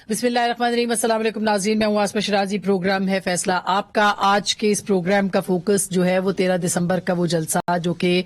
بسم اللہ الرحمن الرحیم. السلام علیکم ناظرین, میں ہوں آسمہ شرازی. پروگرام ہے فیصلہ آپ کا. آج کے اس پروگرام کا فوکس جو ہے وہ 13 دسمبر کا وہ جلسہ جو کہ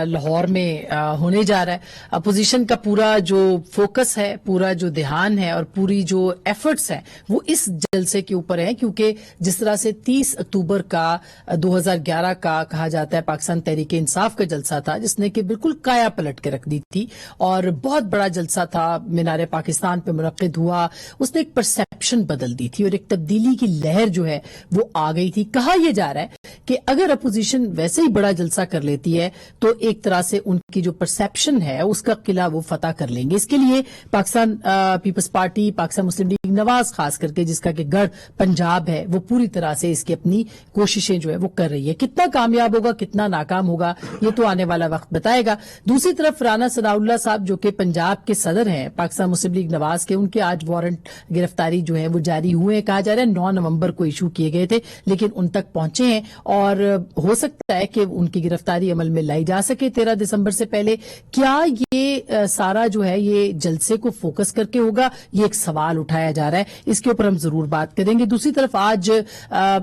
لاہور میں ہونے جا رہا ہے. اپوزیشن کا پورا جو فوکس ہے, پورا جو دھیان ہے اور پوری جو ایفرٹس ہیں وہ اس جلسے کے اوپر ہیں, کیونکہ جس طرح سے 30 اکتوبر کا 2011 کا کہا جاتا ہے پاکستان تحریک انصاف کا جلسہ تھا, جس نے کہ بالکل کایا پلٹ کے رکھ دی تھی اور بہت بڑا جلسہ تھا, مینار پاکستان پہ منعقد ہوا. اس نے ایک پرسیپشن بدل دی تھی اور ایک تبدیلی کی لہر جو ہے وہ آ گئی تھی. کہا یہ جا رہا ہے کہ اگر اپوزیشن ویسے ہی بڑا جلسہ کر لیتی ہے تو ایک طرح سے ان کی جو پرسیپشن ہے اس کا قلعہ وہ فتح کر لیں گے. اس کے لیے پاکستان پیپلز پارٹی, پاکستان مسلم لیگ نواز خاص کر کے, جس کا کہ گڑھ پنجاب ہے, وہ پوری طرح سے اس کی اپنی کوششیں جو ہے وہ کر رہی ہے. کتنا کامیاب ہوگا کتنا ناکام ہوگا یہ تو آنے والا وقت بتائے گا. دوسری طرف رانا ثناءاللہ صاحب جو کہ پنجاب کے صدر ہیں پاکستان مسلم لیگ نواز کے, ان کے آج وارنٹ گرفتاری جو ہے وہ جاری ہوئے ہیں. کہا جا رہا ہے 9 نومبر کو ایشو کیے گئے تھے لیکن ان تک پہنچے ہیں اور ہو سکتا ہے کہ ان کی گرفتاری عمل میں لائی جا سکے 13 دسمبر سے پہلے. کیا یہ سارا جو ہے یہ جلسے کو فوکس کر کے ہوگا, یہ ایک سوال اٹھایا جا رہا ہے. اس کے اوپر ہم ضرور بات کریں گے. دوسری طرف آج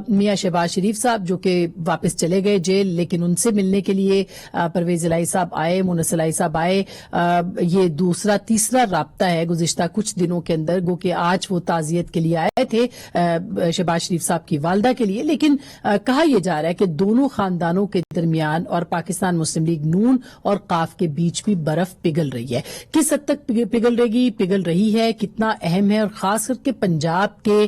میاں شہباز شریف صاحب جو کہ واپس چلے گئے جیل, لیکن ان سے ملنے کے لیے پرویز الہی صاحب آئے, مونس الہی صاحب آئے. یہ تیسرا رابطہ ہے گزشتہ کچھ دنوں کے اندر, گو کہ آج وہ تعزیت کے لیے آئے تھے شہباز شریف صاحب کی والدہ کے لیے, لیکن کہا یہ جا رہا ہے کہ دونوں خاندانوں کے درمیان اور پاکستان مسلم لیگ نون اور قاف کے بیچ بھی برف پگھل رہی ہے. کس حد تک پگھل رہی ہے, کتنا اہم ہے, اور خاص کر کے پنجاب کے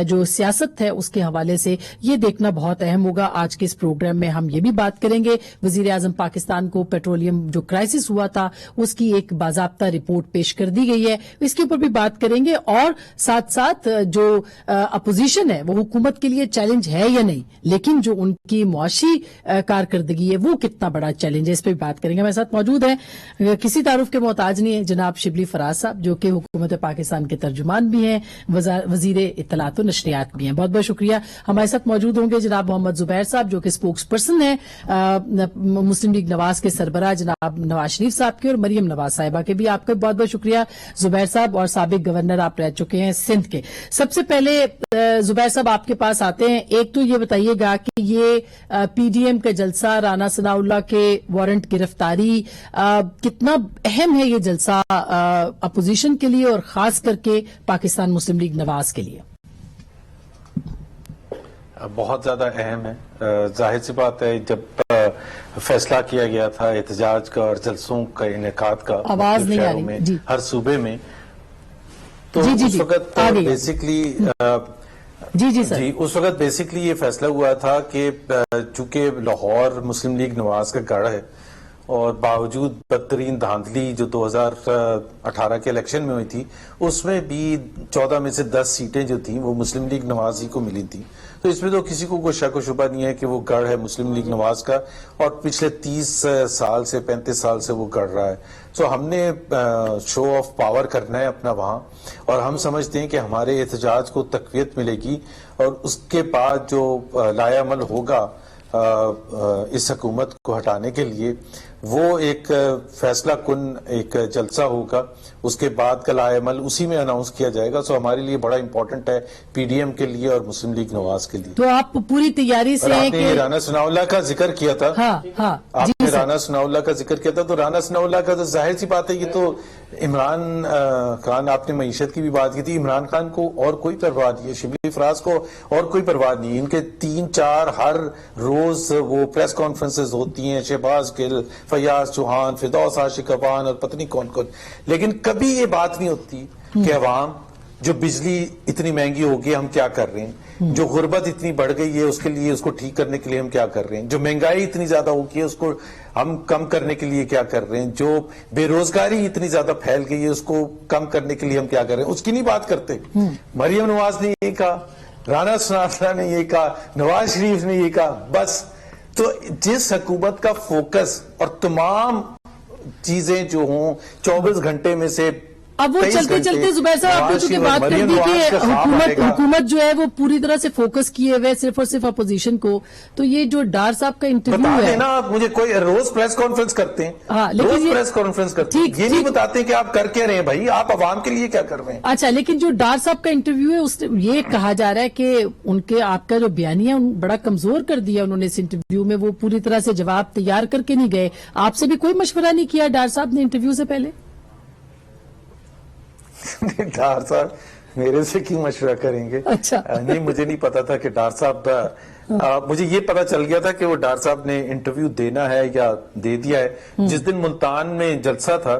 جو سیاست ہے اس کے حوالے سے یہ دیکھنا بہت اہم ہوگا. آج کے اس پروگرام میں ہم یہ بھی بات کریں گے, وزیر اعظم پاکستان کو پیٹرولیم جو کرائسس ہوا تھا اس کی ایک باضابطہ رپورٹ پیش کر دی گئی ہے, اس کے اوپر بھی بات کریں گے. اور ساتھ ساتھ جو اپوزیشن ہے وہ حکومت کے لیے چیلنج ہے یا نہیں, لیکن جو ان کی معاشی کارکردگی ہے وہ کتنا بڑا چیلنج ہے, اس پہ بھی بات کریں گے. ہمارے ساتھ موجود ہیں, کسی تعارف کے محتاج نہیں ہے, جناب شبلی فراز صاحب جو کہ حکومت پاکستان کے ترجمان بھی ہیں, وزیر اطلاعات و نشریات بھی ہیں. بہت بہت شکریہ. ہمارے ساتھ موجود ہوں گے جناب محمد زبیر صاحب جو کہ اسپوکس پرسن ہیں مسلم لیگ نواز کے سربراہ جناب نواز شریف صاحب کے, اور مریم نواز صاحبہ کے بھی. آپ کا بہت بہت شکریہ زبیر صاحب, اور سابق گورنر آپ رہ چکے ہیں سندھ کے. سب سے پہلے زبیر صاحب آپ کے پاس آتے ہیں. ایک تو یہ بتائیے گا کہ یہ پی ڈی ایم کا جلسہ, رانا ثناءاللہ کے وارنٹ گرفتاری, کتنا اہم ہے یہ جلسہ اپوزیشن کے لیے اور خاص کر کے پاکستان مسلم لیگ نواز کے لیے؟ بہت زیادہ اہم ہے. ظاہر سی بات ہے جب فیصلہ کیا گیا تھا احتجاج کا اور جلسوں کا انعقاد کا آواز نہیں آ رہی ہر صوبے میں, تو اس وقت بیسکلی اس وقت بیسکلی یہ فیصلہ ہوا تھا کہ چونکہ لاہور مسلم لیگ نواز کا گڑھ ہے اور باوجود بدترین دھاندلی جو 2018 کے الیکشن میں ہوئی تھی اس میں بھی 14 میں سے 10 سیٹیں جو تھیں وہ مسلم لیگ نواز ہی کو ملی تھی. تو اس میں تو کسی کو کوئی شک و شبہ نہیں ہے کہ وہ گڑھ ہے مسلم لیگ نواز کا, اور پچھلے 30 سال سے 35 سال سے وہ گڑھ رہا ہے. سو ہم نے شو آف پاور کرنا ہے اپنا وہاں, اور ہم سمجھتے ہیں کہ ہمارے احتجاج کو تقویت ملے گی, اور اس کے بعد جو لائے عمل ہوگا اس حکومت کو ہٹانے کے لیے وہ ایک فیصلہ کن ایک جلسہ ہوگا. اس کے بعد کا لائے عمل اسی میں اناؤنس کیا جائے گا. سو ہمارے لیے بڑا امپورٹنٹ ہے پی ڈی ایم کے لیے اور مسلم لیگ نواز کے لیے. تو آپ پوری تیاری سے آپ نے رانا ثناءاللہ کا ذکر کیا تھا, آپ نے رانا ثناءاللہ کا ذکر کیا تھا, تو رانا ثناءاللہ کا تو ظاہر سی بات ہے یہ تو عمران خان, آپ نے معیشت کی بھی بات کی تھی, عمران خان کو اور کوئی پرواہ نہیں ہے, شبلی فراز کو اور کوئی پرواہ نہیں. ان کے 3-4 ہر روز وہ پریس کانفرنسز ہوتی ہیں, شہباز گل, فیاض چوہان, فردوس عاشق افان اور پتہ نہیں کون کون, لیکن کبھی یہ بات نہیں ہوتی کہ عوام جو بجلی اتنی مہنگی ہوگی ہم کیا کر رہے ہیں, جو غربت اتنی بڑھ گئی ہے اس کے لیے اس کو ٹھیک کرنے کے لیے ہم کیا کر رہے ہیں, جو مہنگائی اتنی زیادہ ہوگی ہے اس کو ہم کم کرنے کے لیے کیا کر رہے ہیں, جو بے روزگاری اتنی زیادہ پھیل گئی ہے اس کو کم کرنے کے لیے ہم کیا کر رہے ہیں, اس کی نہیں بات کرتے. مریم نواز نے یہ کہا, رانا ثناءاللہ نے یہ کہا, نواز شریف نے یہ کہا, بس. تو جس حکومت کا فوکس اور تمام چیزیں جو ہوں 24 گھنٹے میں سے اب وہ چلتے چلتے زبیر صاحب آپ نے چونکہ بات کر دی کہ حکومت جو ہے وہ پوری طرح سے فوکس کیے ہوئے صرف اور صرف اپوزیشن کو، تو یہ جو ڈار صاحب کا انٹرویو ہے نا، آپ مجھے کوئی روز پریس کانفرنس کرتے ہیں، روز پریس کانفرنس کرتے ہیں، یہ نہیں بتاتے کہ آپ کر کیا رہے ہیں بھائی، آپ عوام کے لیے کیا کر رہے ہیں؟ اچھا، لیکن جو ڈار صاحب کا انٹرویو ہے اس یہ کہا جا رہا ہے کہ ان کے آپ کا جو بیانیہ بڑا کمزور کر دیا انہوں نے اس انٹرویو میں، وہ پوری طرح سے جواب تیار کر کے نہیں گئے. آپ سے بھی کوئی مشورہ نہیں کیا ڈار صاحب نے انٹرویو سے پہلے؟ ڈار صاحب میرے سے کیوں مشورہ کریں گے؟ اچھا نہیں، مجھے نہیں پتا تھا کہ ڈار صاحب، مجھے یہ پتا چل گیا تھا کہ وہ ڈار صاحب نے انٹرویو دینا ہے یا دے دیا ہے. جس دن ملتان میں جلسہ تھا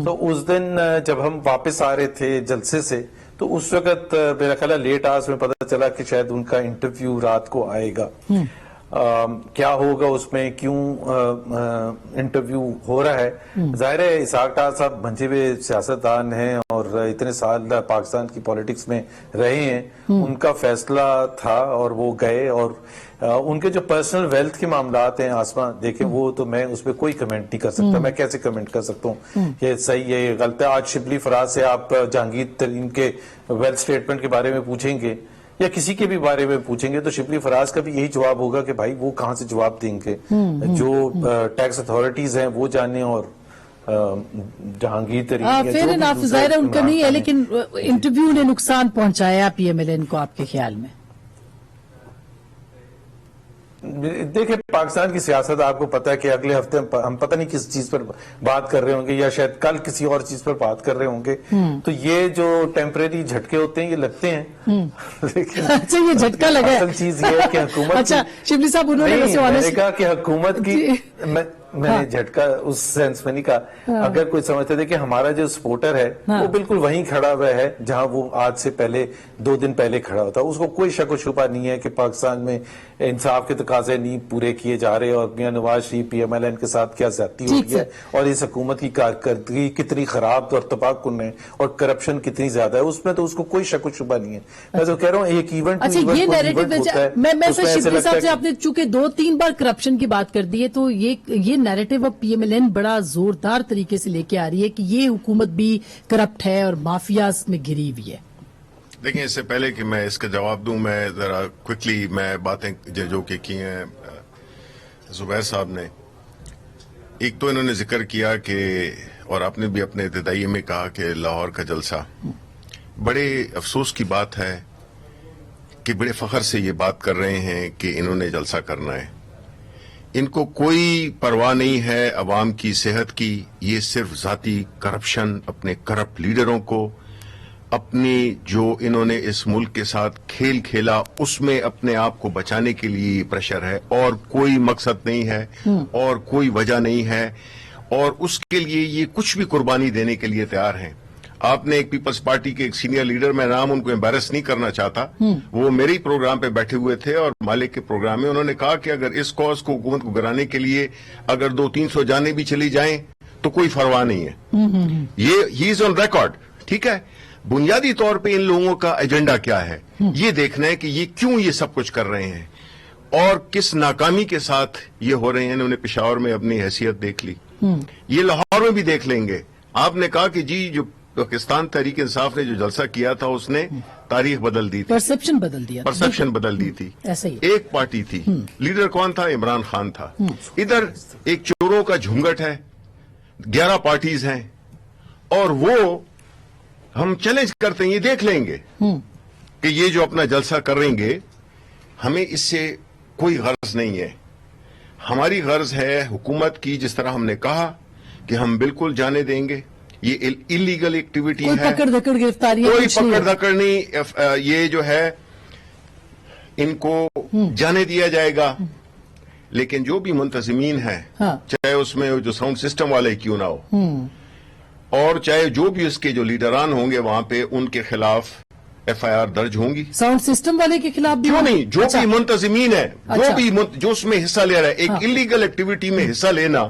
تو اس دن جب ہم واپس آ رہے تھے جلسے سے تو اس وقت میرا خیال ہے لیٹ آورز میں پتا چلا کہ شاید ان کا انٹرویو رات کو آئے گا. کیا ہوگا اس میں، کیوں انٹرویو ہو رہا ہے؟ ظاہر ہے اسحاق ڈار صاحب منجے ہوئے سیاستدان ہیں اور اتنے سال پاکستان کی پولیٹکس میں رہے ہیں، ان کا فیصلہ تھا اور وہ گئے. اور ان کے جو پرسنل ویلتھ کے معاملات ہیں آسمان دیکھیں، وہ تو میں اس پہ کوئی کمنٹ نہیں کر سکتا. میں کیسے کمنٹ کر سکتا ہوں یہ صحیح ہے یہ غلط ہے؟ آج شبلی فراز سے آپ جہانگیر ترین کے ویلتھ سٹیٹمنٹ کے بارے میں پوچھیں گے یا کسی کے بھی بارے میں پوچھیں گے تو شبلی فراز کا بھی یہی جواب ہوگا کہ بھائی وہ کہاں سے جواب دیں گے، جو ٹیکس اتھارٹیز ہیں وہ جانیں اور جہانگیر ترین فیر اینڈ آف ظاہر ہے ان کا نہیں ہے، لیکن انٹرویو نے نقصان پہنچایا پی ایم ایل این کو آپ کے خیال میں؟ دیکھیں پاکستان کی سیاست آپ کو پتا ہے کہ اگلے ہفتے ہم پتہ نہیں کس چیز پر بات کر رہے ہوں گے یا شاید کل کسی اور چیز پر بات کر رہے ہوں گے، تو یہ جو ٹیمپریری جھٹکے ہوتے ہیں یہ لگتے ہیں. اچھا یہ جھٹکا لگا ہے، اصل چیز یہ ہے کہ حکومت، اچھا شبلی صاحب انہوں نے کہا کہ حکومت کی، میں نے جھٹکا اس سینس میں نہیں کہا. اگر کوئی سمجھتے تھے کہ ہمارا جو سپورٹر ہے وہ بالکل وہیں کھڑا ہوا ہے جہاں وہ آج سے پہلے 2 دن پہلے کھڑا ہوتا، اس کو کوئی شک و شبہ نہیں ہے کہ پاکستان میں انصاف کے تقاضے نہیں پورے کیے جا رہے اور Mian Nawaz Sharif P M L N کے ساتھ کیا زیادتی ہو رہی ہے اور اس حکومت کی کارکردگی کتنی خراب اور تباہ کن ہے اور کرپشن کتنی زیادہ ہے، اس میں تو اس کو کوئی شک و شبہ نہیں ہے. میں تو کہہ رہا ہوں ایک ایونٹ یہ نیریٹو میں شبلی صاحب سے آپ نے چونکہ 2-3 بار کرپشن کی بات کر دی ہے تو یہ نیریٹو اب پی ایم ایل این بڑا زوردار طریقے سے لے کے آ رہی ہے کہ یہ حکومت بھی کرپٹ ہے اور مافیاز میں گھری ہوئی ہے. دیکھیں اس سے پہلے کہ میں اس کا جواب دوں، میں ذرا کوئکلی میں باتیں جو کہ کی ہیں زبیر صاحب نے. ایک تو انہوں نے ذکر کیا کہ، اور آپ نے بھی اپنے ابتدائی میں کہا کہ لاہور کا جلسہ، بڑے افسوس کی بات ہے کہ بڑے فخر سے یہ بات کر رہے ہیں کہ انہوں نے جلسہ کرنا ہے. ان کو کوئی پرواہ نہیں ہے عوام کی صحت کی، یہ صرف ذاتی کرپشن، اپنے کرپٹ لیڈروں کو، اپنی جو انہوں نے اس ملک کے ساتھ کھیل کھیلا اس میں اپنے آپ کو بچانے کے لیے یہ پریشر ہے، اور کوئی مقصد نہیں ہے اور کوئی وجہ نہیں ہے، اور اس کے لیے یہ کچھ بھی قربانی دینے کے لیے تیار ہیں. آپ نے ایک پیپلز پارٹی کے ایک سینئر لیڈر، میں نام ان کو امبیرس نہیں کرنا چاہتا، وہ میرے ہی پروگرام پہ بیٹھے ہوئے تھے اور مالک کے پروگرام میں، انہوں نے کہا کہ اگر اس کاز کو حکومت کو گرانے کے لیے اگر 200-300 جانیں بھی چلی جائیں تو کوئی پرواہ نہیں ہے. یہ ہی از آن ریکارڈ. ٹھیک ہے، بنیادی طور پہ ان لوگوں کا ایجنڈا کیا ہے یہ دیکھنا ہے کہ یہ کیوں یہ سب کچھ کر رہے ہیں اور کس ناکامی کے ساتھ یہ ہو رہے ہیں. انہوں نے پشاور میں اپنی حیثیت دیکھ لی، یہ لاہور میں بھی دیکھ لیں گے. آپ نے کہا کہ جی جو پاکستان تحریک انصاف نے جو جلسہ کیا تھا اس نے تاریخ بدل دی تھی، پرسپشن بدل دی تھی. ایک پارٹی تھی، لیڈر کون تھا؟ عمران خان تھا. ادھر ایک چوروں کا جھنگٹ ہے، 11 پارٹیز ہیں، اور وہ ہم چیلنج کرتے ہیں، یہ دیکھ لیں گے کہ یہ جو اپنا جلسہ کریں گے ہمیں اس سے کوئی غرض نہیں ہے. ہماری غرض ہے حکومت کی، جس طرح ہم نے کہا کہ ہم بالکل جانے دیں گے. یہ انلیگل ایکٹیویٹی ہے، کوئی پکڑ دکڑ نہیں. یہ جو ہے ان کو جانے دیا جائے گا، لیکن جو بھی منتظمین ہیں چاہے اس میں جو ساؤنڈ سسٹم والے کیوں نہ ہو، اور چاہے جو بھی اس کے جو لیڈران ہوں گے وہاں پہ، ان کے خلاف ایف آئی آر درج ہوں گی. ساؤنڈ سسٹم والے کے خلاف بھی کیوں نہیں؟ جو بھی منتظمین ہے، جو اس میں حصہ لے رہا ہے، ایک انلیگل ایکٹیویٹی میں حصہ لینا،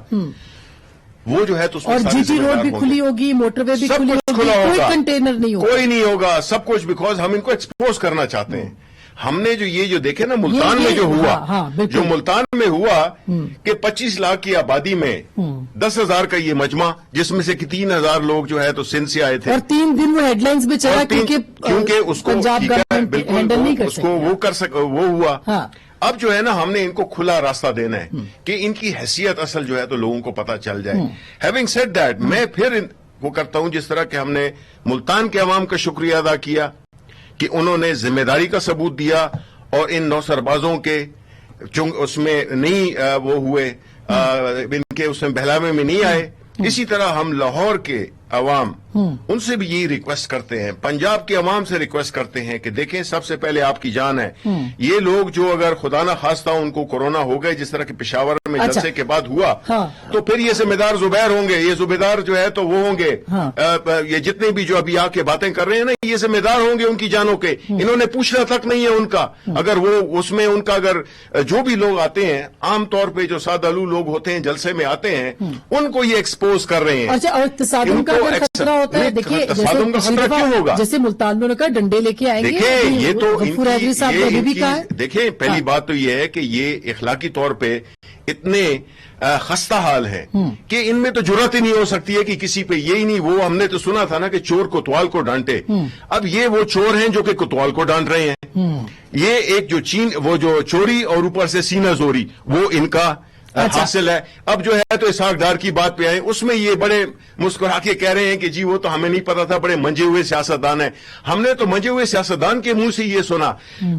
وہ جو ہے تو اس میں اور جی ٹی روڈ بھی کھلی ہوگی، موٹر وے بھی کھلی ہوگی، کوئی کنٹینر نہیں ہوگا، کوئی نہیں ہوگا، سب کچھ، بیکاز ہم ان کو ایکسپوز کرنا چاہتے ہیں. ہم نے جو دیکھے نا ملتان میں جو ہوا، جو ملتان میں ہوا کہ 25 لاکھ کی آبادی میں 10,000 کا یہ مجمع، جس میں سے کہ 3,000 لوگ جو ہے تو سندھ سے آئے تھے، اور 3 دن وہ ہیڈ لائنز میں چلا کیونکہ اس کو بالکل اس کو وہ ہوا۔ اب جو ہے نا ہم نے ان کو کھلا راستہ دینا ہے کہ ان کی حیثیت اصل جو ہے تو لوگوں کو پتا چل جائے۔ ہیونگ سیڈ دیٹ، میں پھر وہ کرتا ہوں جس طرح کہ ہم نے ملتان کے عوام کا شکریہ ادا کیا کہ انہوں نے ذمہ داری کا ثبوت دیا اور ان 9 سربازوں کے اس میں نہیں وہ ہوئے، ان کے اس میں بہلاوے میں نہیں آئے۔ اسی طرح ہم لاہور کے عوام ان سے بھی یہی ریکویسٹ کرتے ہیں، پنجاب کے عوام سے ریکویسٹ کرتے ہیں کہ دیکھیں سب سے پہلے آپ کی جان ہے، یہ لوگ جو اگر خدا نہ خواستہ ان کو کورونا ہو گئے جس طرح کہ پشاور میں جلسے کے بعد ہوا، تو پھر یہ ذمہ دار زبیر ہوں گے، یہ ذمہ دار جو ہے تو وہ ہوں گے، یہ جتنے بھی جو ابھی آ کے باتیں کر رہے ہیں نا یہ ذمہ دار ہوں گے ان کی جانوں کے۔ انہوں نے پوچھنا تک نہیں ہے ان کا، اگر وہ اس میں ان کا اگر جو بھی لوگ آتے ہیں عام طور پہ جو سادہ لو لوگ ہوتے ہیں جلسے میں آتے ہیں ان کو یہ ایکسپوز کر رہے ہیں۔ اچھا، اور تصادم کا اگر خطرہ ہوتا ہے، دیکھیے تصادم کا خطرہ کیوں ہوگا؟ جیسے ملتان میں کا ڈنڈے لے کے آئیں گے، دیکھیں یہ تو دیکھیں پہلی بات تو یہ ہے کہ یہ اخلاقی طور پہ اتنے خستہ حال ہے کہ ان میں تو جرات ہی نہیں ہو سکتی ہے کہ کسی پہ یہی نہیں، وہ ہم نے تو سنا تھا نا کہ چور کوتوال کو ڈانٹے، اب یہ وہ چور ہیں جو کہ کوتوال کو ڈانٹ رہے ہیں۔ یہ ایک جو وہ جو چوری اور اوپر سے سینہ زوری وہ ان کا حاصل ہے۔ اب جو ہے تو اسحاق ڈار کی بات پہ آئے، اس میں یہ بڑے مسکرا کے کہہ رہے ہیں کہ جی وہ تو ہمیں نہیں پتا تھا، بڑے منجے ہوئے سیاستدان ہیں۔ ہم نے تو منجے ہوئے سیاستدان کے منہ سے یہ سنا،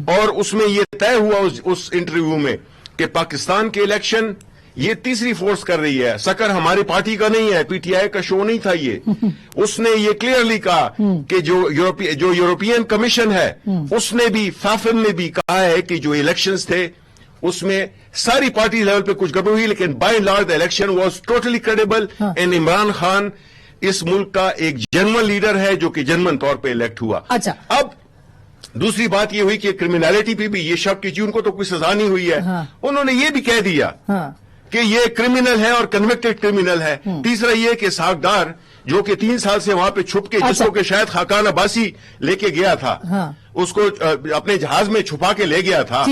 اور اس میں یہ طے ہوا اس انٹرویو میں کہ پاکستان کے الیکشن یہ تیسری فورس کر رہی ہے، سکر ہماری پارٹی کا نہیں ہے، پی ٹی آئی کا شو نہیں تھا یہ۔ اس نے یہ کلیئرلی کہا کہ جو یورپین کمیشن ہے اس نے بھی، فافن نے بھی کہا ہے کہ جو الیکشنز تھے اس میں ساری پارٹی لیول پہ کچھ گڑبڑ ہوئی، لیکن by and large election was totally credible, and Imran Khan اس ملک کا ایک جنرل لیڈر ہے جو کہ جنرل طور پہ الیکٹ ہوا۔ اچھا، اب دوسری بات یہ ہوئی کہ کرمینالٹی پہ بھی یہ شک کی جی ان کو تو کوئی سزا نہیں ہوئی ہے، انہوں نے یہ بھی کہہ دیا کہ یہ کرمینل ہے اور کنوکٹڈ کرمینل ہے۔ تیسرا یہ کہ اسحاق ڈار جو کہ 3 سال سے وہاں پہ چھپ کے، جس کو کہ شاید خاقان عباسی لے کے گیا تھا، اس کو اپنے جہاز میں چھپا کے لے گیا تھا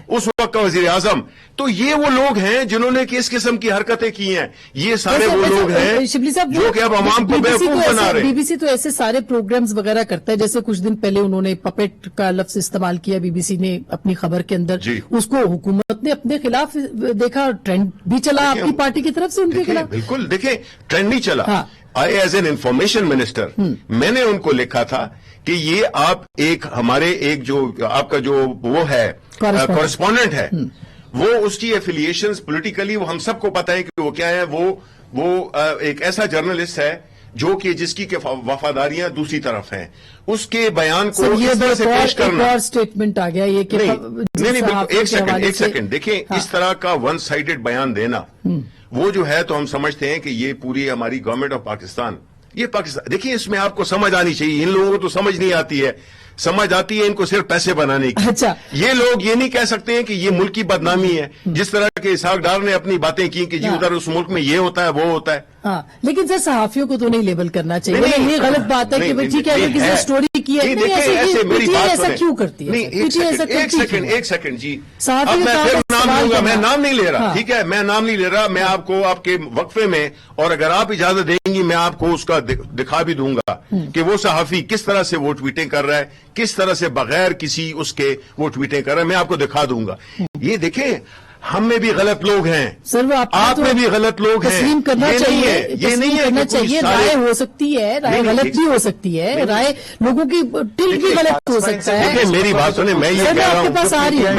اس وقت کا وزیر اعظم، تو یہ وہ لوگ ہیں جنہوں نے اس قسم کی حرکتیں کی ہیں۔ یہ سارے وہ لوگ ہیں جو کہ اب عوام کو بیوقوف بنا رہے ہیں۔ بی بی سی تو ایسے سارے پروگرامز وغیرہ کرتا ہے، جیسے کچھ دن پہلے انہوں نے پپیٹ کا لفظ استعمال کیا بی بی سی نے اپنی خبر کے اندر، اس کو حکومت نے اپنے خلاف دیکھا، ٹرینڈ بھی چلا آپ کی پارٹی کی طرف سے ان کے خلاف۔ بالکل، دیکھیں ٹرینڈ نہیں چلا۔ ایز این انفارمیشن منسٹر میں نے ان کو لکھا تھا کہ یہ آپ ہمارے ایک جو آپ کا جو وہ ہے کورسپونڈنٹ ہے، وہ اس کی ایفیلیشنز پولیٹیکلی وہ ہم سب کو پتا ہے کہ وہ کیا ہے، وہ ایک ایسا جرنلسٹ ہے جو کہ جس کی وفاداریاں دوسری طرف ہیں، اس کے بیان کو اس طرح سے پیش کرنا۔ ایک اور سٹیٹمنٹ آ گیا یہ کہ نہیں، ایک سیکنڈ دیکھیں، اس طرح کا ون سائیڈڈ بیان دینا وہ جو ہے تو ہم سمجھتے ہیں کہ یہ پوری ہماری گورنمنٹ آف پاکستان، یہ پاکستان، دیکھیں اس میں آپ کو سمجھ آنی چاہیے، ان لوگوں کو تو سمجھ نہیں آتی ہے، سمجھ آتی ہے ان کو صرف پیسے بنانے کی۔ اچھا، یہ لوگ یہ نہیں کہہ سکتے ہیں کہ یہ ملک کی بدنامی ہے، جس طرح کہ اسحاق ڈار نے اپنی باتیں کی کہ جی ادھر اس ملک میں یہ ہوتا ہے وہ ہوتا ہے۔ ہاں، لیکن سر صحافیوں کو تو نہیں لیبل کرنا چاہیے، یہ غلط بات ہے کہ ٹھیک ہے اگر کسی نے اسٹوری کی ہے، ایسا کیوں کرتی ہے؟ ایک سیکنڈ جی، اب میں پھر نام لوں گا، میں نام نہیں لے رہا، ٹھیک ہے میں نام نہیں لے رہا، میں آپ کو آپ کے وقفے میں، اور اگر آپ اجازت دیں گی میں آپ کو اس کا دکھا بھی دوں گا کہ وہ صحافی کس طرح سے وہ ٹویٹیں کر رہا ہے، کس طرح سے بغیر کسی اس کے وہ ٹویٹیں کر رہا ہے، میں آپ کو دکھا دوں گا۔ یہ دیکھیں ہم میں بھی غلط لوگ ہیں، آپ میں بھی غلط لوگ ہیں، تسلیم کرنا چاہیے، یہ نہیں ہے رائے ہو سکتی ہے، رائے غلط بھی ہو سکتی ہے، رائے لوگوں کی ٹل بھی غلط ہو سکتا ہے۔ میری بات سنیں، میں یہ کہہ رہا ہوں، آپ کے پاس آ رہی ہے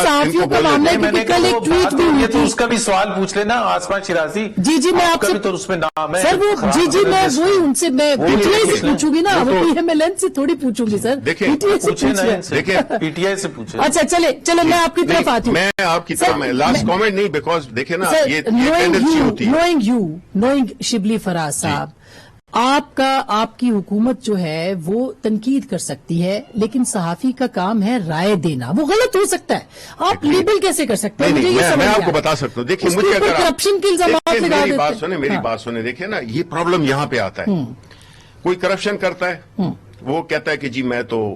صحافیوں کا معاملہ ہے کہ کل ایک ٹویٹ بھی ہوئی تھی، اس کا بھی سوال پوچھ لینا آسمان شرازی۔ جی میں آپ سے تو اس میں نام ہے سر، وہ جی میں وہی ان سے میں پی ٹی آئی سے پوچھوں گی نا، میں لینس سے تھوڑی پوچھوں گی سر، پی ٹی آئی سے پوچھیں۔ اچھا چلے میں آپ کی طرف آتی ہوں، میں آپ کی طرف لاسٹ کامنٹ نہیں، بیکاز دیکھیں نا یہ ٹینڈنسی ہوتی ہے۔ نوئنگ شبلی فراز صاحب، آپ کی حکومت جو ہے وہ تنقید کر سکتی ہے، لیکن صحافی کا کام ہے رائے دینا، وہ غلط ہو سکتا ہے، آپ لیبل کیسے کر سکتے ہیں؟ میں آپ کو بتا سکتا ہوں، دیکھیں مجھے اگر کرپشن کے الزامات لگا دیتے ہیں۔ میری بات سنیں، دیکھیں نا یہ پرابلم یہاں پہ آتا ہے، کوئی کرپشن کرتا ہے، وہ کہتا ہے کہ جی میں تو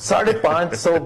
550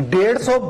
150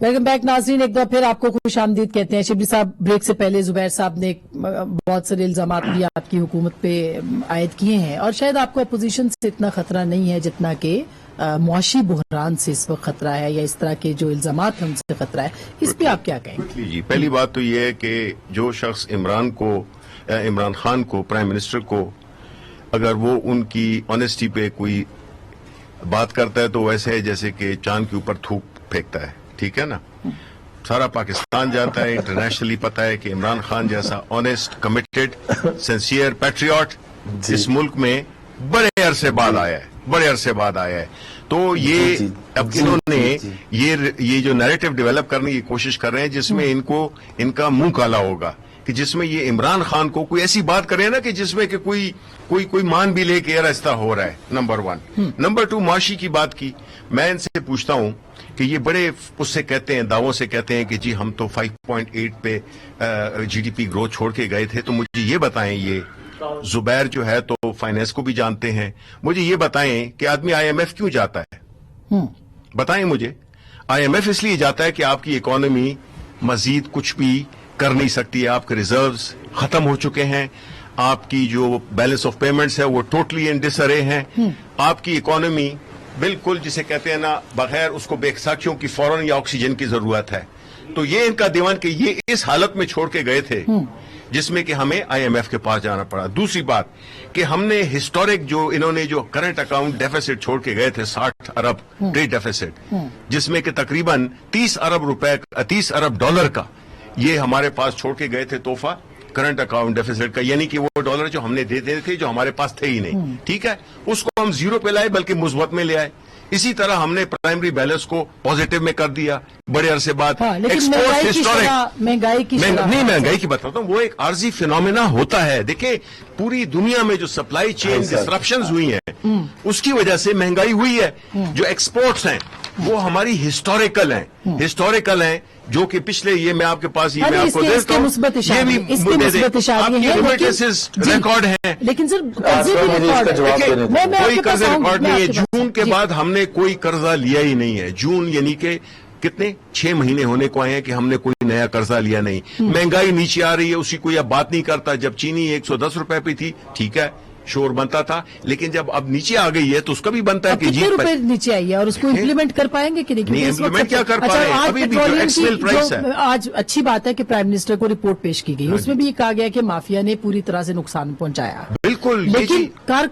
ویلکم بیک ناظرین، ایک بار پھر آپ کو خوش آمدید کہتے ہیں. شبلی صاحب، بریک سے پہلے زبیر صاحب نے بہت سارے الزامات بھی آپ کی حکومت پہ عائد کیے ہیں، اور شاید آپ کو اپوزیشن سے اتنا خطرہ نہیں ہے جتنا کہ معاشی بحران سے اس وقت خطرہ ہے، یا اس طرح کے جو الزامات ہیں ان سے خطرہ ہے. اس پہ آپ کیا کہیں گے؟ جی، پہلی بات تو یہ ہے کہ جو شخص عمران خان کو، پرائم منسٹر کو، اگر وہ ان کی آنےسٹی پہ کوئی بات کرتا ہے تو ویسے ہے جیسے کہ چاند کے اوپر تھوک پھینکتا ہے. ٹھیک ہے نا؟ سارا پاکستان جانتا ہے، انٹرنیشنلی پتا ہے کہ عمران خان جیسا آنےسٹ، کمیٹڈ، سنسیئر پیٹریوٹ اس ملک میں بڑے عرصے بعد آیا ہے. تو یہ اب انہوں نے یہ جو نیریٹو ڈیولپ کرنے کی کوشش کر رہے ہیں جس میں ان کا منہ کالا ہوگا، کہ جس میں یہ عمران خان کو کوئی ایسی بات کرے نا کہ جس میں کہ کوئی مان بھی لے کہ یار ایسا ہو رہا ہے. نمبر 1. نمبر 2، معاشی کی بات کی. میں ان سے پوچھتا ہوں کہ یہ بڑے اس سے کہتے ہیں، دعووں سے کہتے ہیں کہ جی ہم تو 5.8 پہ جی ڈی پی گروتھ چھوڑ کے گئے تھے. تو مجھے یہ بتائیں، یہ زبیر جو ہے تو فائنینس کو بھی جانتے ہیں، مجھے یہ بتائیں کہ آدمی آئی ایم ایف کیوں جاتا ہے؟ بتائیں مجھے. آئی ایم ایف اس لیے جاتا ہے کہ آپ کی اکانومی مزید کچھ بھی کر نہیں سکتی ہے، آپ کے ریزروز ختم ہو چکے ہیں، آپ کی جو بیلنس آف پیمنٹس ہے وہ ٹوٹلی ان ڈس ارے ہیں، آپ کی اکانومی بالکل جسے کہتے ہیں نا بغیر اس کو بے ساکھیوں کی فوراً یا آکسیجن کی ضرورت ہے. تو یہ ان کا دیوان کہ یہ اس حالت میں چھوڑ کے گئے تھے جس میں کہ ہمیں آئی ایم ایف کے پاس جانا پڑا. دوسری بات کہ ہم نے ہسٹورک جو انہوں نے جو کرنٹ اکاؤنٹ ڈیفیسٹ چھوڑ کے گئے تھے 60 ارب ٹریڈ ڈیفیسٹ، جس میں کہ تقریباً 30 ارب ڈالر کا یہ ہمارے پاس چھوڑ کے گئے تھے تحفہ کرنٹ اکاؤنٹ ڈیفیسٹ کا، یعنی کہ وہ ڈالر جو ہم نے دے دیے تھے جو ہمارے پاس تھے ہی نہیں. ٹھیک ہے، اس کو ہم زیرو پہ لائے بلکہ مثبت میں لے آئے. اسی طرح ہم نے پرائمری بیلنس کو پازیٹو میں کر دیا بڑے عرصے بعد. مہنگائی کی بتاتا ہوں، وہ ایک عارضی فینومینا ہوتا ہے. دیکھیں پوری دنیا میں جو سپلائی چین ڈسرپشنز ہوئی ہیں اس کی وجہ سے مہنگائی ہوئی ہے. جو ایکسپورٹس ہیں وہ ہماری ہسٹوریکل ہیں جو کہ پچھلے یہ میں آپ کے پاس یہ میں آپ کو دیتا ہوں، یہ بھی ریکارڈ ہیں. لیکن سر کوئی قرض ریکارڈ نہیں ہے. جون کے بعد ہم نے کوئی قرضہ لیا ہی نہیں ہے. جون یعنی کہ کتنے 6 مہینے ہونے کو آئے ہیں کہ ہم نے کوئی نیا قرضہ لیا نہیں. مہنگائی نیچے آ رہی ہے، اسی کو اب بات نہیں کرتا. جب چینی 110 روپے پہ تھی ٹھیک ہے شور بنتا تھا، لیکن جب اب نیچے آ گئی ہے تو اس کا بھی بنتا ہے کہ جی روپے نیچے آئی ہے، اور اس کو امپلیمنٹ کر پائیں گے کہ نہیں؟ امپلیمنٹ کیا کر پائیں؟ ابھی بھی جو ایکسپل پرائس ہے. آج اچھی بات ہے کہ پرائم منسٹر کو رپورٹ پیش کی گئی، اس میں بھی یہ کہا گیا کہ مافیا نے پوری طرح سے نقصان پہنچایا. بالکل، لیکن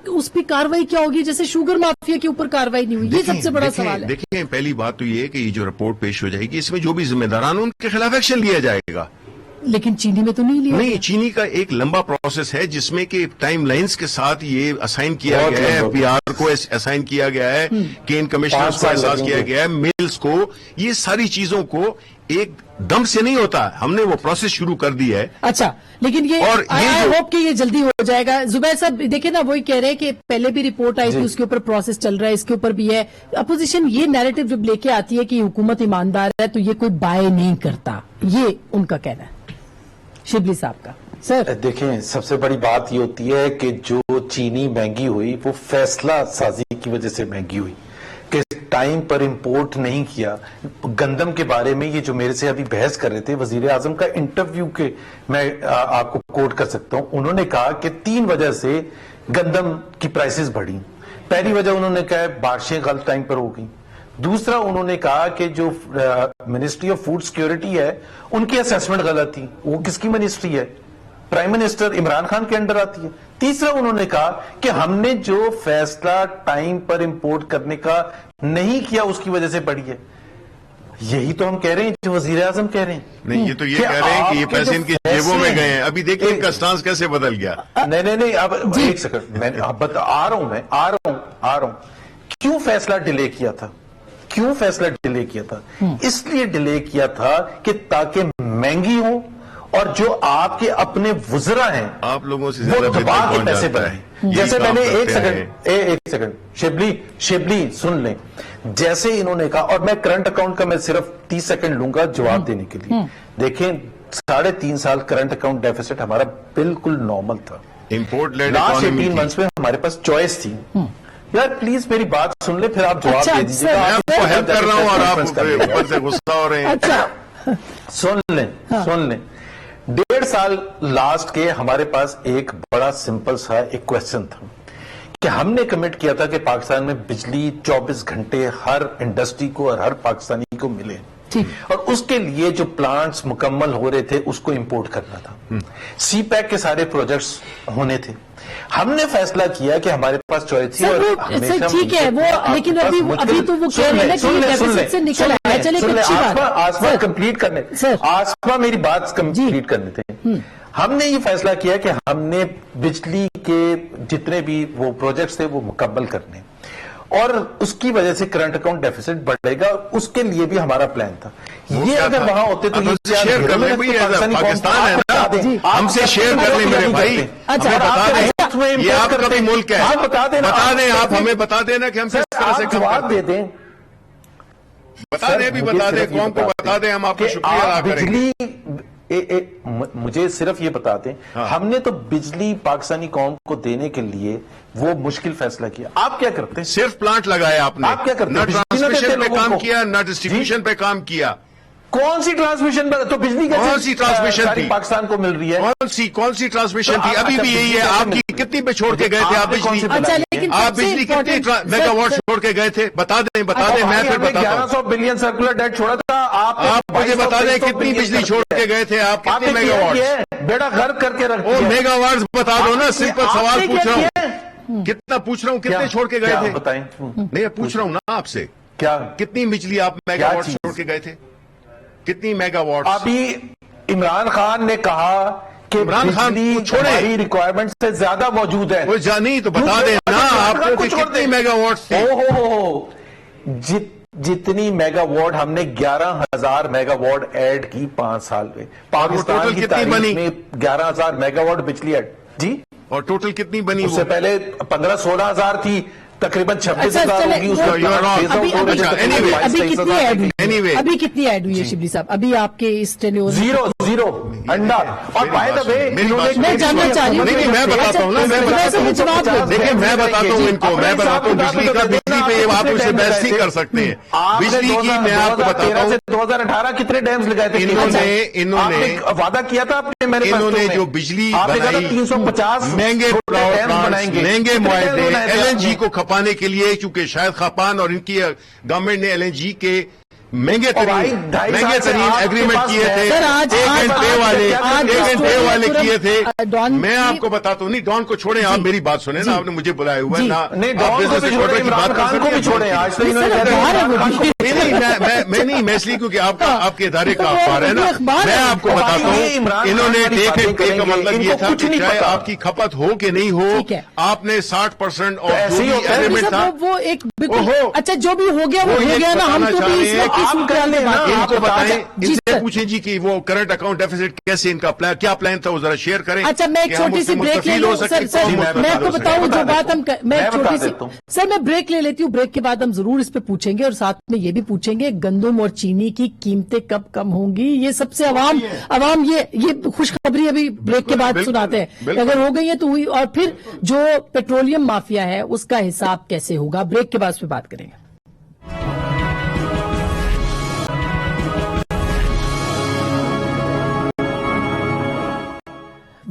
اس پہ کاروائی کیا ہوگی؟ جیسے شوگر مافیا کے اوپر کاروائی نہیں ہوئی، یہ سب سے بڑا سوال ہے. دیکھیں پہلی بات تو یہ ہے کہ یہ جو رپورٹ پیش ہو جائے گی اس میں جو بھی ذمہ داران ان کے خلاف ایکشن لیا جائے گا. لیکن چینی میں تو نہیں لیا. نہیں، چینی کا ایک لمبا پروسیس ہے جس میں کہ ٹائم لائنز کے ساتھ یہ اسائن کیا گیا ہے. ایف بی آر کو اسائن کیا گیا ہے، کین کمشنرز کو احساس کیا گیا ہے، میلز کو. یہ ساری چیزوں کو ایک دم سے نہیں ہوتا، ہم نے وہ پروسیس شروع کر دی ہے. اچھا، لیکن یہ آئی ہوپ کہ یہ جلدی ہو جائے گا. زبیر صاحب دیکھیں نا، وہی کہہ رہے ہیں کہ پہلے بھی رپورٹ آئی تھی، اس کے اوپر پروسیس چل رہا ہے، اس کے اوپر بھی ہے. اپوزیشن یہ نیریٹو جب لے کے آتی ہے کہ حکومت ایماندار ہے تو یہ کوئی بائے نہیں کرتا، یہ ان کا کہنا ہے. شبلی صاحب کا سر دیکھیں، سب سے بڑی بات یہ ہوتی ہے کہ جو چینی مہنگی ہوئی وہ فیصلہ سازی کی وجہ سے مہنگی ہوئی کہ ٹائم پر امپورٹ نہیں کیا. گندم کے بارے میں یہ جو میرے سے ابھی بحث کر رہے تھے، وزیر اعظم کا انٹرویو کے میں آپ کو کوٹ کر سکتا ہوں. انہوں نے کہا کہ 3 وجہ سے گندم کی پرائسز بڑھی. پہلی وجہ انہوں نے کہا بارشیں غلط ٹائم پر ہو گئی. دوسرا انہوں نے کہا کہ جو منسٹری آف فوڈ سیکیورٹی ہے ان کی اسیسمنٹ غلط تھی. وہ کس کی منسٹری ہے؟ پرائم منسٹر عمران خان کے انڈر آتی ہے. تیسرا انہوں نے کہا کہ ہم نے جو فیصلہ ٹائم پر امپورٹ کرنے کا نہیں کیا اس کی وجہ سے بڑھی ہے. یہی تو ہم کہہ رہے ہیں جو وزیر اعظم کہہ رہے ہیں. نہیں، یہ تو یہ کہہ رہے ہیں کہ یہ پیسے ان کی جیبوں میں گئے ہیں. ابھی دیکھیں ان کا سٹانس کیسے بدل گیا. نہیں اب ایک سیکنڈ، میں آ رہا ہوں. کیوں فیصلہ ڈیلے کیا تھا؟ اس لیے ڈیلے کیا تھا کہ تاکہ مہنگی ہو اور جو آپ کے اپنے وزراء ہیں آپ لوگوں سے وہ دبا کے پیسے بڑھیں. جیسے میں نے ایک سیکنڈ شبلی سن لیں. جیسے انہوں نے کہا، اور میں کرنٹ اکاؤنٹ کا میں صرف 30 سیکنڈ لوں گا جواب دینے کے لیے. دیکھیں 3.5 سال کرنٹ اکاؤنٹ ڈیفیسٹ ہمارا بالکل نارمل تھا. امپورٹ لیڈ لاسٹ 18 منتھس میں ہمارے پاس چوائس تھی. یار پلیز میری بات سن لے پھر آپ جواب دے دیجیے گا. میں آپ کو ہیلپ کر رہا ہوں اور آپ اوپر سے غصہ ہو رہے ہیں. سن لیں 1.5 سال لاسٹ کے ہمارے پاس ایک بڑا سمپل سا ایک کوشچن تھا کہ ہم نے کمٹ کیا تھا کہ پاکستان میں بجلی 24 گھنٹے ہر انڈسٹری کو اور ہر پاکستانی کو ملے, اور اس کے لیے جو پلانٹس مکمل ہو رہے تھے اس کو امپورٹ کرنا تھا. سی پیک کے سارے پروجیکٹس ہونے تھے. ہم نے فیصلہ کیا کہ ہمارے پاس چوائس تھی, اور ٹھیک ہے وہ, لیکن ابھی تو وہ کہہ رہے ہیں کہ ڈیفیسٹ سے نکل آیا. چلے آسما کمپلیٹ کرنے, آسما میری بات کمپلیٹ کرنے تھے. ہم نے یہ فیصلہ کیا کہ ہم نے بجلی کے جتنے بھی وہ پروجیکٹس تھے وہ مکمل کرنے, اور اس کی وجہ سے کرنٹ اکاؤنٹ ڈیفیسٹ بڑھے گا, اس کے لیے بھی ہمارا پلان تھا. یہ اگر وہاں ہوتے تو شیئر کر لیں, پاکستان ہے نا, ہم سے شیئر کر لیں میرے بھائی, ہمیں بتا دیں یہ آپ کا بھی ملک ہے, بتا دیں آپ ہمیں بتا دینا کہ ہم سے اس طرح سے جواب دے دیں, بتا دیں بھی بتا دیں, قوم کو بتا دیں, ہم آپ کا شکریہ ادا کریں گے. مجھے صرف یہ بتا دیں, ہم نے تو بجلی پاکستانی قوم کو دینے کے لیے وہ مشکل فیصلہ کیا. آپ کیا کرتے ہیں؟ صرف پلانٹ لگایا آپ نے, آپ کیا کرتے نہ ہیں؟ ٹرانسمیشن پہ کام کیا, نہ ڈسٹریبیوشن پہ کام کیا. کون سی ٹرانسمیشن پر تو بجلی کون سی ٹرانسمیشن تھی پاکستان کو مل رہی ہے؟ کون سی ٹرانسمیشن تھی؟ ابھی بھی یہی ہے. آپ کی کتنی پہ چھوڑ کے گئے تھے آپ بجلی؟ آپ بجلی کتنی میگا واٹ چھوڑ کے گئے تھے؟ بتا دیں میں پھر بتاتا ہوں. 1100 بلین سرکولر ڈیٹ چھوڑا تھا. آپ مجھے بتا دیں کتنی بجلی چھوڑ کے گئے تھے آپ, کتنے میگا واٹ بیڑا غرق کر کے رکھ. وہ میگا واٹ بتا دو نا, سمپل سوال پوچھ رہا ہوں. کتنا پوچھ رہا ہوں, کتنے چھوڑ کے گئے تھے بتائیں. نہیں پوچھ رہا ہوں نا آپ سے, کیا کتنی بجلی آپ میگا واٹ چھوڑ کے گئے تھے, کتنی میگا واٹ؟ ابھی عمران خان نے کہا کہ عمران خان ہماری ریکوائرمنٹ سے زیادہ موجود ہے. وہ نہیں تو بتا دیں نا آپ کو کتنی میگا واٹ تھی. جتنی میگا واٹ ہم نے 11,000 میگا واٹ ایڈ کی 5 سال میں. پاکستان کی تاریخ میں 11,000 میگا واٹ بجلی ایڈ. جی, اور ٹوٹل کتنی بنی؟ اس سے پہلے 15-16 ہزار تھی, تقریباً 26,000 ہوگی. ابھی کتنی ایڈ ہوئی ہے شبلی صاحب ابھی آپ کے اس ٹینیور؟ زیرو انڈا. اور بائی دا وے میں جاننا چاہ رہی ہوں, میں بتاتا ہوں نا, دیکھیں میں بتاتا ہوں ان کو, میں بتاتا ہوں بجلی کا, بجلی پہ آپ اسے بحث نہیں کر سکتے ہیں. بجلی کی میں آپ کو بتاتا ہوں 2018 کتنے ڈیمز لگائے تھے انہوں نے وعدہ کیا تھا آپ نے, انہوں نے جو بجلی بنائی 350 مہنگے مہنگے معاہدے ایل این جی کو کھپانے کے لیے, چونکہ شاہد خاقان اور ان کی گورنمنٹ نے ایل این جی کے مہنگے ترین ایگریمنٹ کیے تھے, 1 گھنٹے والے کیے تھے. میں آپ کو بتاتا ہوں, نہیں ڈان کو چھوڑیں, آپ میری بات سنیں نا, آپ نے مجھے بلایا ہوا ہے نا, میں اس لیے کیونکہ آپ کے ادارے کا اخبار ہے نا, میں آپ کو بتاتا ہوں. انہوں نے ٹیک اینڈ پے کا مطلب یہ تھا کہ چاہے آپ کی کھپت ہو کہ نہیں ہو, آپ نے 60% اور جو بھی ایگریمنٹ تھا وہ ایک اچھا جو بھی ہو گیا وہ ہو گیا نا. ہم تو ان کو بتائیں, ان سے پوچھیں جی کہ وہ کرنٹ اکاؤنٹ ڈیفیسٹ کیسے, ان کا کیا پلان تھا, وہ ذرا شیئر کریں. اچھا میں ایک چھوٹی سی بریک لے لوں سر, میں آپ کو بتاؤں جو بات ہم, میں چھوٹی سی سر میں بریک لے لیتی ہوں. بریک کے بعد ہم ضرور اس پہ پوچھیں گے, اور ساتھ میں یہ بھی پوچھیں گے گندم اور چینی کی قیمتیں کب کم ہوں گی. یہ سب سے عوام یہ خوشخبری ابھی بریک کے بعد سناتے ہیں, اگر ہو گئی ہے تو ہوئی. اور پھر جو پیٹرولیم مافیا ہے اس کا حساب کیسے ہوگا, بریک کے بعد اس پہ بات کریں گے.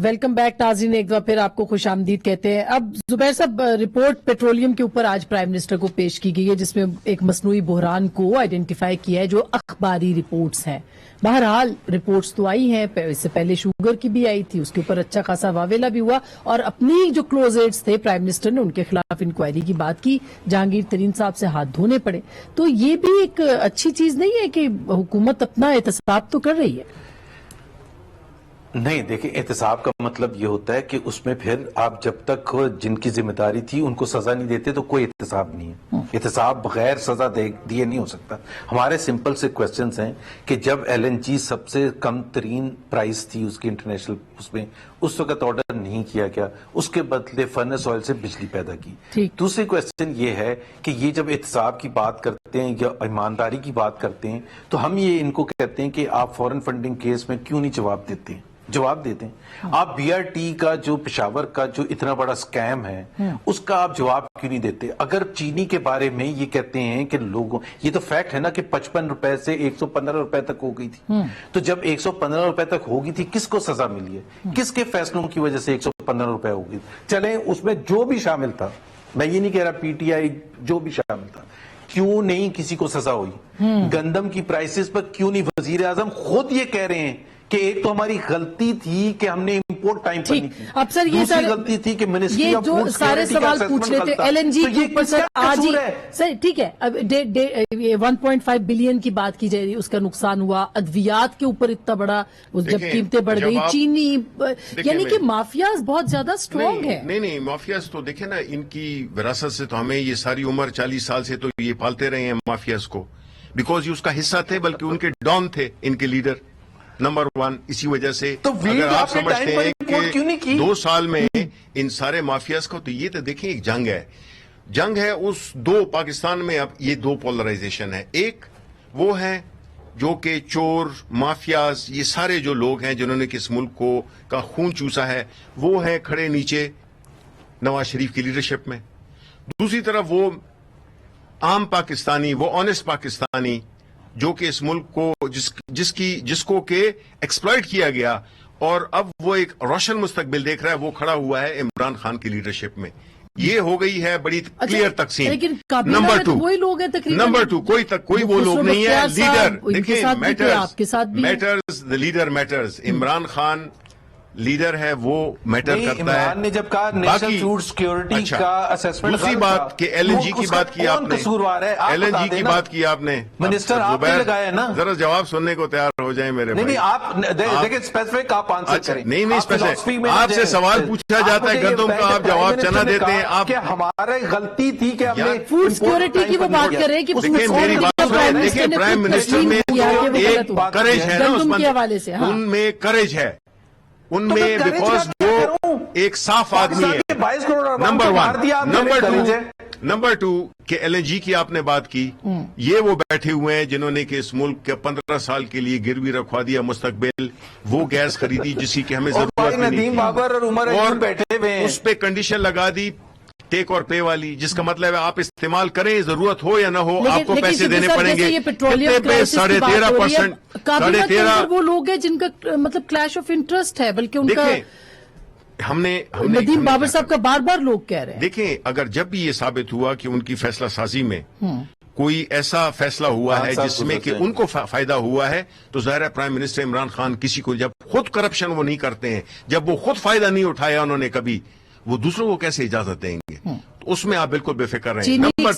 ویلکم بیک ناظرین, ایک بار پھر آپ کو خوش آمدید کہتے ہیں. اب زبیر صاحب, رپورٹ پیٹرولیم کے اوپر آج پرائم منسٹر کو پیش کی گئی ہے, جس میں ایک مصنوعی بحران کو آئیڈینٹیفائی کیا ہے جو اخباری رپورٹس ہیں. بہرحال رپورٹس تو آئی ہیں, اس سے پہلے شوگر کی بھی آئی تھی, اس کے اوپر اچھا خاصا واویلا بھی ہوا, اور اپنی جو کلوز ایڈز تھے پرائم منسٹر نے ان کے خلاف انکوائری کی بات کی, جہانگیر ترین صاحب سے ہاتھ دھونے پڑے. تو یہ بھی ایک اچھی چیز نہیں ہے کہ حکومت اپنا احتساب تو کر رہی ہے. نہیں دیکھیں, احتساب کا مطلب یہ ہوتا ہے کہ اس میں پھر آپ جب تک جن کی ذمہ داری تھی ان کو سزا نہیں دیتے تو کوئی احتساب نہیں ہے. احتساب بغیر سزا دیے نہیں ہو سکتا. ہمارے سمپل سے کوسچنز ہیں کہ جب ایل این جی سب سے کم ترین پرائز تھی اس کی انٹرنیشنل اس میں, اس وقت آرڈر نہیں کیا گیا, اس کے بدلے فرنس آئل سے بجلی پیدا کی. دوسری کوسچن یہ ہے کہ یہ جب احتساب کی بات کرتے ہیں یا ایمانداری کی بات کرتے ہیں تو ہم یہ ان کو کہتے ہیں کہ آپ فورن فنڈنگ کیس میں کیوں نہیں جواب دیتے ہیں. جواب دیتے ہیں. آپ بی آر ٹی کا جو پشاور کا جو اتنا بڑا سکیم ہے اس کا آپ جواب کیوں نہیں دیتے؟ اگر چینی کے بارے میں یہ کہتے ہیں کہ لوگوں، یہ تو فیکٹ ہے نا کہ 55 روپے سے 115 روپے تک ہو گئی تھی، تو جب 115 روپے تک ہوگی تھی کس کو سزا ملی ہے؟ کس کے فیصلوں کی وجہ سے 115 روپے ہو گئی؟ چلیں اس میں جو بھی شامل تھا، میں یہ نہیں کہہ رہا پی ٹی آئی، جو بھی شامل تھا، کیوں نہیں کسی کو سزا ہوئی؟ گندم کی پرائسز پر کیوں نہیں؟ وزیر اعظم خود یہ کہہ رہے ہیں کہ ایک تو ہماری غلطی تھی کہ ہم نے امپورٹ ٹائم پر نہیں کی، اب سر یہ دوسری غلطی تھی کہ منسٹری یہ آف جو فوڈ سارے سوال پوچھ رہے تھے ایل این جی کے اوپر سر آج ہی سر ٹھیک ہے، اب 1.5 بلین کی بات کی جائے، اس کا نقصان ہوا، ادویات کے اوپر اتنا بڑا جب قیمتیں بڑھ گئی، چینی، یعنی کہ مافیاز بہت زیادہ سٹرونگ ہے. نہیں مافیاز تو دیکھیں نا، ان کی وراثت سے تو ہمیں یہ ساری عمر 40 سال سے تو یہ پالتے رہے ہیں مافیاز کو، بیکاز یہ اس کا حصہ تھے، بلکہ ان کے ڈان تھے ان کے لیڈر نمبر 1. اسی وجہ سے اگر آپ سمجھتے ہیں کہ 2 سال میں ان سارے مافیاز کو، تو یہ تو دیکھیں ایک جنگ ہے اس دو پاکستان میں. اب یہ 2 پولرائزیشن ہے، ایک وہ ہے جو کہ چور مافیاز، یہ سارے جو لوگ ہیں جنہوں نے اس ملک کو کا خون چوسا ہے، وہ ہیں کھڑے نیچے نواز شریف کی لیڈرشپ میں. دوسری طرف وہ عام پاکستانی، وہ آنےسٹ پاکستانی جو کہ اس ملک کو جس کو کہ ایکسپلائٹ کیا گیا اور اب وہ ایک روشن مستقبل دیکھ رہا ہے، وہ کھڑا ہوا ہے عمران خان کی لیڈرشپ میں. یہ ہو گئی ہے بڑی کلیئر تقسیم. نمبر 2 کوئی وہ لوگ نہیں ہے. لیڈر دیکھیں، matters the leader matters. Imran Khan leader ہے، وہ میٹر کرتا ہے. عمران نے جب کہا نیشنل فوڈ سیکورٹی کا اسسمنٹ، دوسری بات کہ ایل این جی کی بات کی آپ نے، ایل این جی کی بات کی آپ نے، منسٹر آپ نے لگایا نا. ذرا جواب سننے کو تیار ہو جائیں میرے بھائی. نہیں آپ دیکھیں اسپیسیفک آپ آنسر کریں. نہیں اسپیسیفک، آپ سے سوال پوچھا جاتا ہے گندم کا، آپ جواب چنا دیتے ہیں. آپ کہ ہمارے غلطی تھی کہ ہم نے فوڈ سیکورٹی کی وہ بات کر رہے ہیں کہ میری بات سنیں. دیکھیں پرائم منسٹر میں ایک کریج ہے نا، ان میں کریج ہے، ان میں بیکاز وہ ایک صاف آدمی ہے. نمبر 1. نمبر 2 کہ ایل این جی کی آپ نے بات کی، یہ وہ بیٹھے ہوئے ہیں جنہوں نے کہ اس ملک کے 15 سال کے لیے گروی رکھوا دیا مستقبل. وہ گیس خریدی جس کی ہمیں ضرورت نہیں، اور اس پہ کنڈیشن لگا دی ٹیک اور پے والی، جس کا مطلب ہے آپ استعمال کریں، ضرورت ہو یا نہ ہو آپ کو پیسے دینے پڑیں گے. کتنے پہ 13.5%. 13.5 وہ لوگ ہیں جن کا مطلب کلیش آف انٹرسٹ ہے، بلکہ ان کا ہم نے ندیم بابر صاحب کا بار لوگ کہہ رہے ہیں. دیکھیں اگر جب بھی یہ ثابت ہوا کہ ان کی فیصلہ سازی میں کوئی ایسا فیصلہ ہوا ہے جس میں کہ ان کو فائدہ ہوا ہے، تو ظاہر ہے پرائم منسٹر عمران خان کسی کو، جب خود کرپشن وہ نہیں کرتے ہیں، جب وہ خود فائدہ نہیں اٹھایا انہوں نے کبھی، وہ دوسروں کو کیسے اجازت دیں گے؟ اس میں آپ بالکل بے فکر رہیں. نمبر 3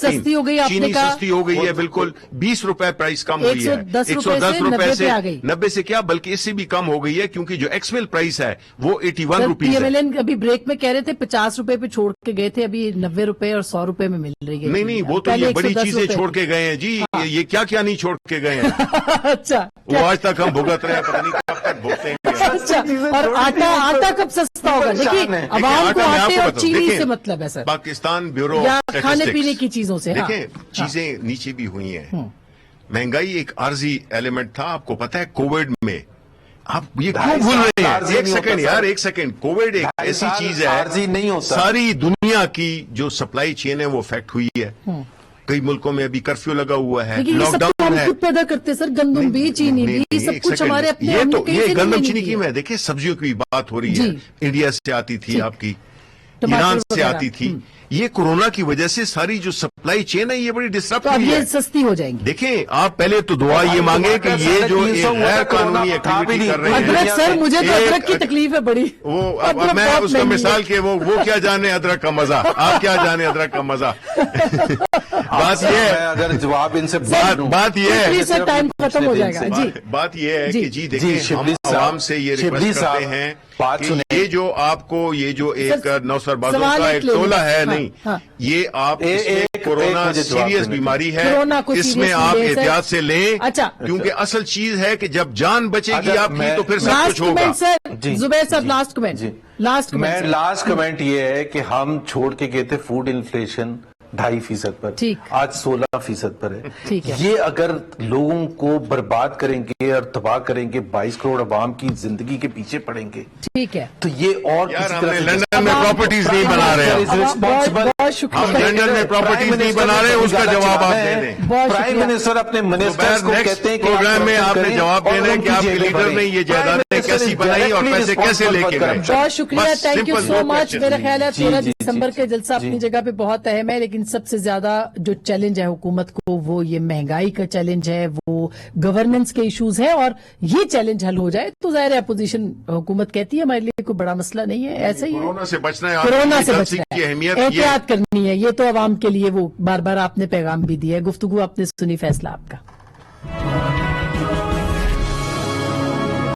چینی سستی ہو گئی ہے، بالکل 20 روپے پرائس کم ہوئی ہے، 110 روپے سے 90 سے کیا بلکہ اس سے بھی کم ہو گئی ہے، کیونکہ جو ایکس مل پرائس ہے وہ 81 روپیز ہے. ابھی بریک میں کہہ رہے تھے 50 روپے پہ چھوڑ کے گئے تھے، ابھی 90 روپے اور 100 روپے میں مل رہی ہے. نہیں وہ تو یہ بڑی چیزیں چھوڑ کے گئے ہیں جی. یہ کیا نہیں چھوڑ کے گئے ہیں. اچھا وہ آج تک ہم بھگت رہے ہیں، پتہ نہیں کب تک بھگتیں گے. اور آٹا کب سستا ہوگا؟ دیکھیے عوام کو آٹے اور چینی سے مطلب ہے سر، پاکستان بیورو کھانے پینے کی چیزوں سے. دیکھیں چیزیں نیچے بھی ہوئی ہیں. مہنگائی ایک عارضی ایلیمنٹ تھا، آپ کو پتا ہے کووڈ میں. آپ یہ کیوں بھول رہے ہیں؟ ایک سیکنڈ یار، ایک سیکنڈ. کووڈ ایک ایسی چیز ہے، ساری دنیا کی جو سپلائی چین ہے وہ افیکٹ ہوئی ہے. کئی ملکوں میں ابھی کرفیو لگا ہوا ہے، لاک ڈاؤن ہے. خود پیدا کرتے سر، گندم بھی چینی بھی سب کچھ ہمارے اپنے. یہ گندم چینی کی میں دیکھیں سبزیوں کی بات ہو رہی ہے، انڈیا سے آتی تھی، آپ کی ایران سے آتی تھی. یہ کورونا کی وجہ سے ساری جو سپلائی چین ہے یہ بڑی ڈسٹرب ہوئی ہے. سستی ہو جائیں گی. دیکھیں آپ پہلے تو دعا یہ مانگے کہ یہ جو غیر قانونی ایکٹیویٹی کر رہے ہیں. ادرک سر مجھے تو ادرک کی تکلیف ہے بڑی. وہ میں اس کا مثال کہ وہ کیا جانے ادرک کا مزہ، آپ کیا جانے ادرک کا مزہ. بات یہ ہے، اگر جواب ان سے بات یہ ہے، ٹائم ختم ہو جائے گا. بات یہ ہے کہ جی دیکھیں ہم عوام سے یہ ریکویسٹ کرتے ہیں کہ یہ جو آپ کو یہ جو ایک نوسر بازوں کا ایک ٹولہ ہے، نہیں یہ آپ کورونا سیریس بیماری ہے، اس میں آپ احتیاط سے لیں، کیونکہ اصل چیز ہے کہ جب جان بچے گی آپ کی تو پھر سب کچھ ہوگا. زبیر صاحب لاسٹ کمنٹ. لاسٹ کمنٹ یہ ہے کہ ہم چھوڑ کے گئے تھے فوڈ انفلیشن 2.5% پر, ٹھیک. آج 16% پر ہے. ٹھیک ہے. یہ اگر لوگوں کو برباد کریں گے اور تباہ کریں گے, 22 کروڑ عوام کی زندگی کے پیچھے پڑیں گے, ٹھیک ہے, تو یہ اور یار کسی ہم طرح نے سے لندن میں پراپرٹیز نہیں بنا رہے ہیں, ہم لندن میں پراپرٹیز نہیں بنا رہے, اس کا جواب آپ دے دیں. پرائم منسٹر اپنے منسٹرز کو کہتے ہیں کہ پروگرام میں آپ نے جواب دینا ہے کہ آپ کے لیڈر نے یہ جائیدادیں کیسی بنائی اور پیسے کیسے لے کے گئے. بہت شکریہ, تھینک یو سو مچ. میرا خیال ہے 13 دسمبر کا جلسہ اپنی جی. جگہ پہ بہت اہم ہے, لیکن سب سے زیادہ جو چیلنج ہے حکومت کو وہ یہ مہنگائی کا چیلنج ہے, وہ گورننس کے ایشوز ہے, اور یہ چیلنج حل ہو جائے تو ظاہر ہے اپوزیشن حکومت کہتی ہے ہمارے لیے کوئی بڑا مسئلہ نہیں ہے, ایسا ہی ہے, کورونا سے بچنا ہے, کورونا سے جلسے بچنا کی ہے, اہمیت احتیاط کرنی ہے, یہ تو عوام کے لیے وہ بار بار آپ نے پیغام بھی دیا ہے. گفتگو آپ نے سنی, فیصلہ آپ کا.